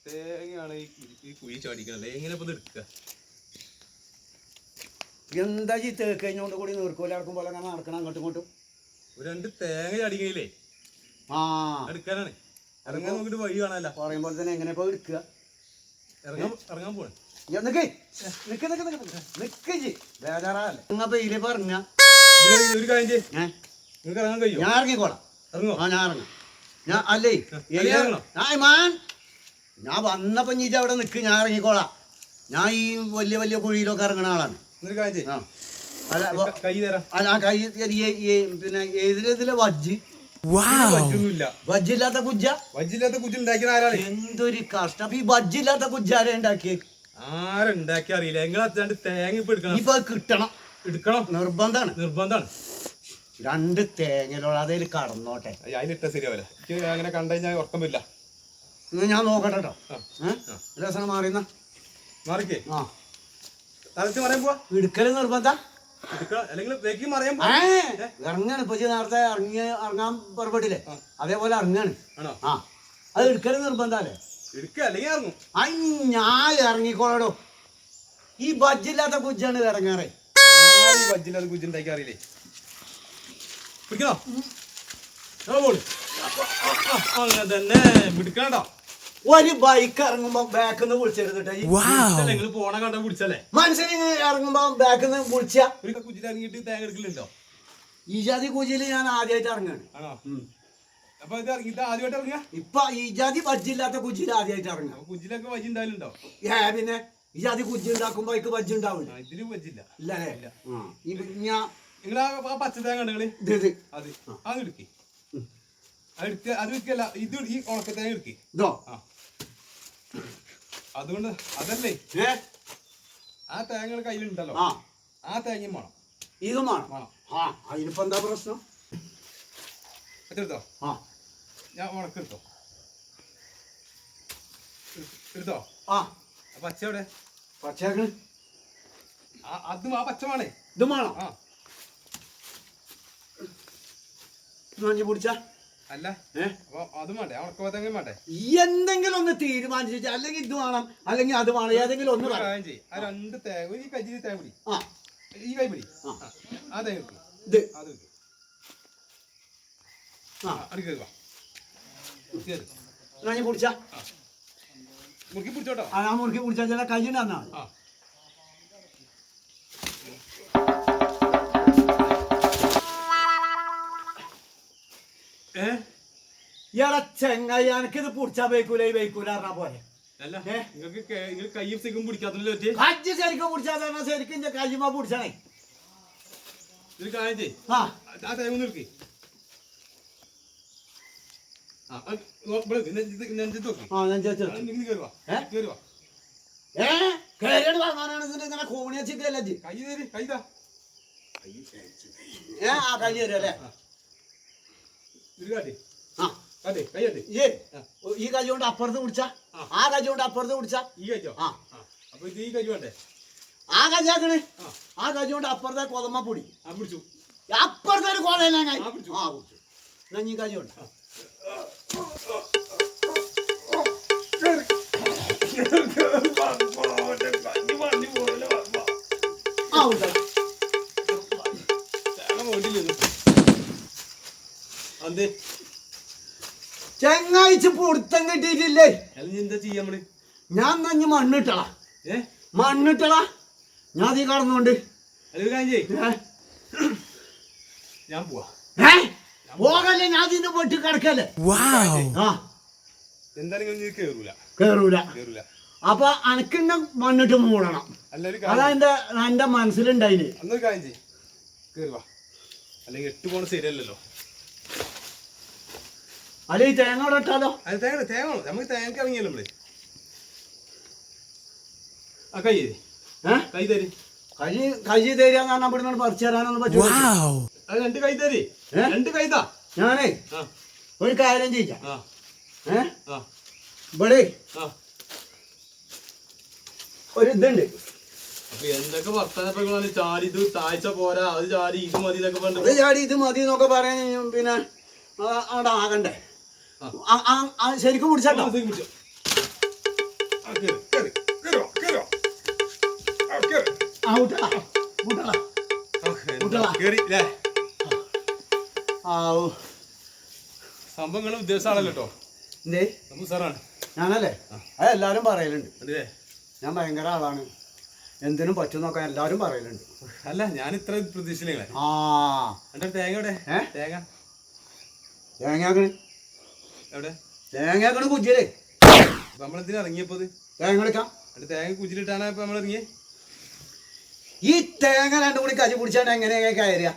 തേങ്ങയാണ് ഈ കുഴി ചാടിക്കണല്ലേ, എങ്ങനെ ഇപ്പൊ എടുക്കുക? എന്താ ഈ തേക്ക് കഴിഞ്ഞോണ്ട് കൂടി നീർക്കോല ഇറക്കും പോലെ അങ്ങനെ നടക്കണം അങ്ങോട്ടും ഇങ്ങോട്ടും. ഒരു 2 തേങ്ങ ചാടിക്കയില്ലേ എടുക്കാനാണ്. ഇറങ്ങാൻ നോക്കിട്ട് വഴി കാണാല്ല പറയുമ്പോൾ തന്നെ എങ്ങനെ ഇപ്പൊ എടുക്കുക? ഇറങ്ങാൻ പോണേ. ബേജാറല്ലേ നിങ്ങ പേര് പറഞ്ഞ ഒരു കാര്യം ചെയ്യ്, നിങ്ങൾക്ക് ഇറങ്ങാൻ കഴിയും. ഞാൻ ഇറങ്ങിക്കോളാം. ഇറങ്ങോ? ഞാൻ ഇറങ്ങാം. ഞാൻ അല്ലേ ഞാൻ വന്നപ്പോ ഇജ്ജ് അവിടെ നിക്ക്, ഞാൻ ഇറങ്ങിക്കോളാം. ഞാൻ ഈ വലിയ വലിയ കുഴിയിലൊക്കെ ഇറങ്ങുന്ന ആളാണ്. പിന്നെ ഏതിലെ വജ്ജ് വജ്ജില്ലാത്ത കുജ്ജ ഉണ്ടാക്കിയ ആരാണ്? എന്തൊരു കഷ്ടം. അപ്പൊ ഈ വജ്ജില്ലാത്ത കുജ്ജ ആരെ ഉണ്ടാക്കി? ആരുണ്ടാക്കി അറിയില്ല. നിങ്ങൾ അത്താണ്ട് തേങ്ങ ഇപ്പൊ എടുക്കണം. ഇപ്പൊ കിട്ടണം, എടുക്കണം, നിർബന്ധമാണ്. 2 തേങ്ങയിലുള്ള അതിൽ കടന്നോട്ടെ. അതിലിട്ട ശരിയാവില്ല. അങ്ങനെ കണ്ടു കഴിഞ്ഞാൽ ഉറക്കം വരില്ല. ഞാൻ നോക്കട്ടെ കേട്ടോ. രസന മാറിയെന്ന മാറിക്കേ. തലച്ച് മറിയാൻ പോവാ. എടുക്കല് നിർബന്ധ അല്ലെങ്കിൽ മറിയാൻ ഇറങ്ങാണ്. ഇപ്പൊ നേരത്തെ ഇറങ്ങാൻ പുറപ്പെട്ടില്ലേ, അതേപോലെ ഇറങ്ങാണ്. ആണോ? അത് എടുക്കല് നിർബന്ധല്ലേ? എടുക്കുക അല്ലെങ്കിൽ ഇറങ്ങും. ഞാൻ ഇറങ്ങിക്കോളടോ. ഈ ബജ്ജില്ലാത്ത കുജ്ജാണ് ഇറങ്ങാറേ. ബജ്ജില്ലാത്ത കുജ്ജ് ഉണ്ടാക്കി അറിയില്ലേ? പിടിക്കണോ? പിടിക്കണോ? ഒരു ബൈക്ക് ഇറങ്ങുമ്പോ ബാക്കിൽ നിന്ന് വിളിച്ചെടുത്തിട്ട് പോണ കണ്ട പിടിച്ചല്ലേ മനുഷ്യന് ഇറങ്ങുമ്പോ ബാക്കിൽ നിന്ന് വിളിച്ച കുജിൽ ഇറങ്ങിയിട്ട് തേങ്ങ എടുക്കലുണ്ടോ? ഈ ജാതി കുജില് ഞാൻ ആദ്യമായിട്ട് ഇറങ്ങാണ്. അപ്പൊ ഇത് ഇറങ്ങിയിട്ട് ആദ്യമായിട്ട് ഇറങ്ങിയ ഇപ്പൊ ഈ ജാതി ബജ്ജില്ലാത്ത കുജില് ആദ്യമായിട്ട് ഇറങ്ങാം. കുജിലൊക്കെ വജി ഉണ്ടായാലുണ്ടോ? പിന്നെ ഈ ജാതി കുജി ഉണ്ടാക്കുമ്പോ എനിക്ക് ബജ്ജി ഉണ്ടാവില്ല. ഇതിന് വജില്ല. ഇല്ലല്ലേ? നിങ്ങൾ ആ പച്ച തേങ്ങ ഉണ്ടെങ്കിൽ അത് എടുക്കി. അത് എടുക്കല്ല, ഇത് ഈ ഉണക്ക തേങ്ങ എടുക്കി. ഇതോ അതുകൊണ്ട് അതല്ലേ ആ തേങ്ങ കയ്യിലുണ്ടല്ലോ, ആ തേങ്ങയും വേണം, ഇതും വേണം. അതിനിപ്പോ എന്താ പ്രശ്നം? എടുത്തോ. ഞാൻ ഉണക്കെടുത്തോ. എടുത്തോ. പച്ച എവിടെ? പച്ചയാക്കണ്. അതും ആ പച്ച വേണേ. ഇതും വേണം. മഞ്ഞ പിടിച്ച അല്ല അതും വേണ്ടേ? ഉണക്ക തേങ്ങ വേണ്ടേ? എന്തെങ്കിലും ഒന്ന് തീരുമാനിച്ചു. അല്ലെങ്കിൽ ഇത് വേണം, അല്ലെങ്കിൽ അത് വേണം, ഏതെങ്കിലും ഒന്ന് കാര്യം ചെയ്യും. ആ 2 തേങ്ങ ഈ കയ്യിൽ തേങ്ങ പിടി, ഈ കൈ പിടി. ആ തേങ്ങ ഇത് അത് പിടിച്ച മുറുക്കി പിടിച്ചോട്ടോ. ആ മുറുക്കി പിടിച്ചാൽ ചില കയ്യുണ്ടാ. ചെങ്ങായി എനിക്കിത് പിടിച്ചാ വെക്കൂല, ഈ വെക്കൂല പറഞ്ഞ പോലെ. കൈ ശരിക്കും പിടിക്കാത്തല്ലോ. കജ്ജ് ശരിക്കും പിടിച്ചാ ശരിക്കും കയ്യുമ്പോ പിടിച്ചണേ. ആ തേങ്ങ നിർക്കി. ഇങ്ങനെ കോണി വെച്ചിട്ടല്ലേ കൈ കൈതാ കൈ തരല്ലേ? ഈ കൈ കൊണ്ട് അപ്പുറത്ത് പിടിച്ച, ആ കൈ കൊണ്ട് അപ്പുറത്ത് പിടിച്ച, ഈ കൈയോ? അപ്പൊ ഇത് ഈ കൈ വേണ്ടേ? ആ കൈയാക്കണ്. ആ കൈ കൊണ്ട് അപ്പുറത്തെ കൊതമ്മ പൊടി പിടിച്ചു. അപ്പുറത്തെ ഒരു കൊല പിടിച്ചു. ഈ കൈ കൊണ്ട് ചെങ്ങായിച്ച് പൊടുത്തം കിട്ടിയിട്ടില്ലേ? എന്താ ചെയ്യാ നമ്മള്? ഞാൻ തന്നെ മണ്ണിട്ടളാ. മണ്ണിട്ടളാ ഞാൻ തീ കടന്നുകൊണ്ട് ഞാൻ പോവാ. പോകല്ലേ, ഞാൻ ഇതിന്റെ പൊട്ടി കിടക്കല്ലേ. എന്തായാലും കേറൂല. അപ്പൊ അനക്കിന്റെ മണ്ണിട്ട് മൂടണം. അതാ എന്റെ മനസ്സിലുണ്ടായിന്. അന്നൊരു കാര്യം ചെയ്യ്, കേറുവാ. അല്ലെങ്കിൽ 8 പോണ ശരിയല്ലല്ലോ. അല്ലെ ഈ തേങ്ങ അവിടെ ഇട്ടാലോ? തേങ്ങ നമുക്ക് തേങ്ങ ഇറങ്ങിയല്ലോ നമ്മള്. ആ കൈ കൈ തരി. കൈ തരാന്ന് പറഞ്ഞാൽ ഇവിടെ പറിച്ചു തരാനൊന്നും പറ്റൂല. 2 കൈ തരി. 2 കൈതാ. ഞാനേ ഒരു കാര്യം ചെയ്യാം. ഇവിടെ ഒരു ഇതുണ്ട്. എന്തൊക്കെ വർത്താനപ്പോ ചാടി ഇത് താഴ്ച പോരാ, അത് ചാടി ഇത് മതി എന്നൊക്കെ പറഞ്ഞു. അത് ചാടി ഇത് മതി എന്നൊക്കെ പറയാൻ പിന്നെ അവിടെ ആകണ്ടേ. ശരിക്കും പിടിച്ചാട്ടോ. ആ വിട്ടളാ വിട്ടളാ വിട്ടളാ ആവൂ സംഭവങ്ങൾ ഉദ്ദേശമാണല്ലോ കേട്ടോ. എന്തേ നമുക്ക് സാറാണ് ഞാനല്ലേ അതെല്ലാരും പറയലുണ്ട്. അതെ ഞാൻ ഭയങ്കര ആളാണ്, എന്തിനും പറ്റും നോക്കാൻ എല്ലാരും പറയലുണ്ട്. അല്ല ഞാൻ ഇത്ര പ്രതീക്ഷയില്ല. ആ എന്റെ തേങ്ങ എവിടെ? തേങ്ങ തേങ്ങാക്കണ് എവിടെ? തേങ്ങാക്കണ് കുജിയല്ലേ. നമ്മളെന്തിനാ ഇറങ്ങിയപ്പോ തേങ്ങ എടുക്കാം. എന്റെ തേങ്ങ കുജിലിട്ടാണ് ഇപ്പൊ നമ്മൾ ഇറങ്ങിയേ. ഈ തേങ്ങ രണ്ടും കൂടി കജി പിടിച്ചാണ്ട് എങ്ങനെയാ കയറിയ?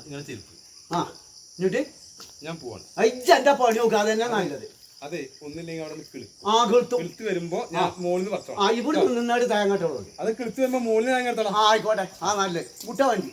ഇങ്ങനെ ചെരുപ്പ്. ആ എന്നിട്ട് ഞാൻ പോവാണ്. അയ്യ എന്റെ പണി നോക്കുക, അതന്നെ നല്ലത്. അതെ ഒന്നില്ലെങ്കിൽ അവിടെ കിളുത്ത് വരുമ്പോ ഞാൻ മോളിന്ന് പറിച്ചോളാം. ആ ഇവിടെ നിന്നാട് തേങ്ങ ഇട്ടോളൂ. അത് കിളുത്ത് വരുമ്പോ മോളിൽ തേങ്ങ എടുത്തോളാം. ആ ആയിക്കോട്ടെ. ആ നല്ലത് മുട്ട വണ്ടി